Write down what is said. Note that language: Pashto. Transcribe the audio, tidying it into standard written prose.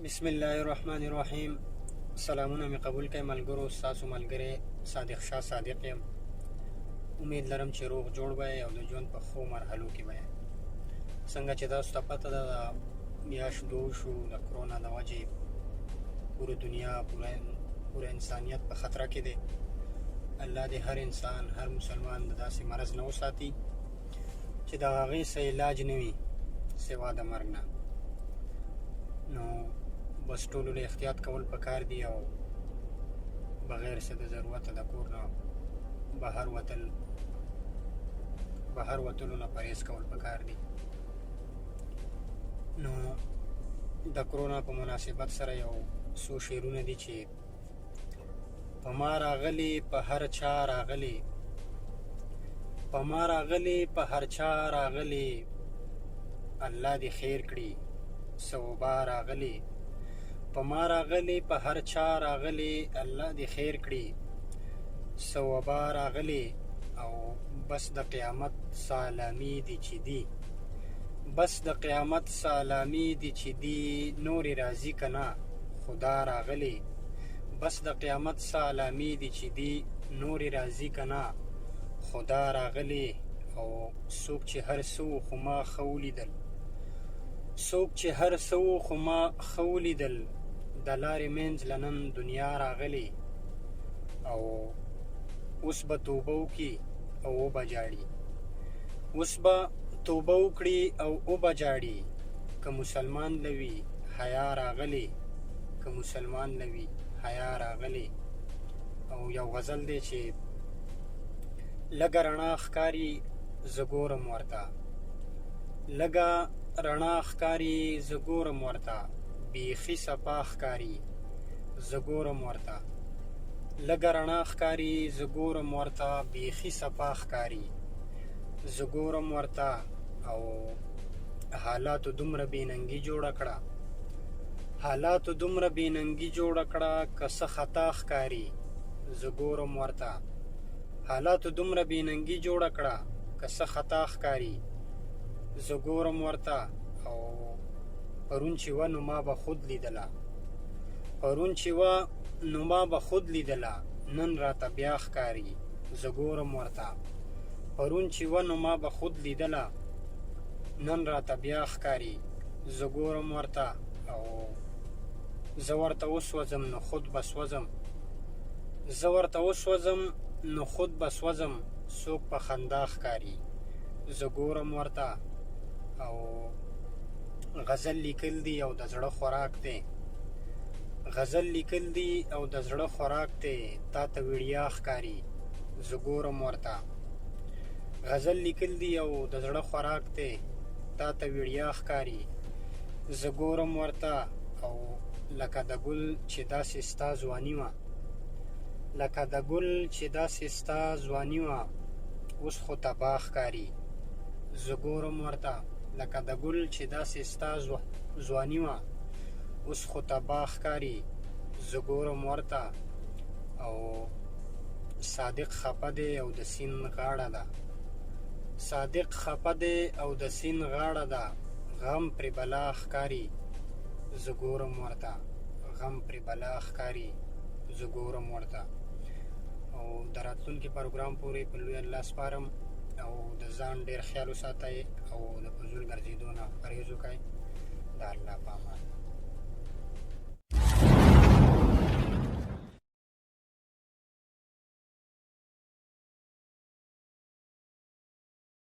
بسم الله الرحمن الرحیم. سلامونه می قبول کړئ ملګرو، ستاسو ملګری صادق شاه صادق یم. امید لرم چې روغ جوړ به او د ژوند په ښو مرحلو کې به څنګه چې تاسو ته پته ده د میاشت دوه شو د کرونا د وجې پوره دنیا پوره انسانیت په خطره کې دی. الله دې هر انسان هر مسلمان د داسې مرض نه وساتي چې د هغې څه علاج نه وي سوا د مرګ نه. نو بس ټولو له احتیاط کول پکار دي او بغیر څه د ضرورته د کور نه بهر وتلو نه پرهیز کول پکار دي. نو د کرونا په مناسبت سره یو څو شعرونه دي چې په ما راغلي په هر چا راغلي، په ما راغلي په هر چا راغلي، الله دې خیر کړي ثوابه راغلي. په ما راغلي په هر چا راغلي، الله دې خیر کړي ثوابه راغلي. او بس د قیامت سالامي دي چې دي، بس د قیامت سالامي دي چې دي، نورې راځي که نه خدا راغلي. بس د قیامت سالامي دي چې دي، نورې راځي که نه خدا راغلي. او څوک چې هر څه خو ما ښه ولیدل، څوک چې هر څه خو ما ښه ولیدل، د لارې منځ له نن دنیا راغلي. او اوس به توبه وکړي او وبه جاړي، اوس به توبه وکړي او وبه جاړي. که مسلمان لوي حیا راغلي، که مسلمان لوي حیا راغلي. او یو غزل دی چې لږه رڼا ښکاري زه ګورم ورته، لږه رڼا ښکاري زه ګورم ورته، بیخي صفا ښکاري زه ګورم ورته. لږه رڼا ښکاري زه ګورم ورته، بیخي صفا ښکاري زه ګورم ورته. او حالاتو دومره بېننګي جوړه کړه، حالاتو دومره بېننګي جوړه کړه، که څه خطا ښکاري زه ګورم ورته. حالاتو دومره بېننګي جوړه کړه، که څه خطا ښکاري زه ګورم ورته. او پرون چې وه نو ما به خود لیدله، پرون چې وه نو ما به خود لیدله، نن راته بیا ښکاري زه ګورم ورته. پرون چې وه نو ما به خود لیدله، نن راته بیا ښکاري زه ګورم ورته. او زه ورته وسوځم نو خود به سوځم، زه ورته وسوځم نو خود به سوځم، څوک په خندا ښکاري زه ګورم ورته. او غزل لیکل دي او د زړه خوراک دی، غزل لیکل دي او د زړه خوراک دی، تا ته وړیا ښکاري زه ګورم ورته. غزل لیکل دي او د زړه خوراک دی، تا ته وړیا ښکاري زه ګورم ورته. او لکه د ګل چې داسې ستا ځواني وه، لکه د ګل چې داسې ستا ځواني وه، اوس خو تباه ښکاري زه ګورم ورته. لکه د ګل چې داسې ستا ځواني وه، اوس خو تباه ښکاري زه ګورم ورته. او صادق خفه دی او د سیند غاړه ده، صادق خفه دی او د سیند غاړه ده، غم پرې بلا ښکاري زه ګورم ورته، غم پرې بلا ښکاري زه ګورم ورته. او د راتلونکي پروګرام پورې په لوی الله سپارم. او د ځان ډېر خیال وساتئ او د فضول ګرځېدو نه پرهیز وکړئ. د الله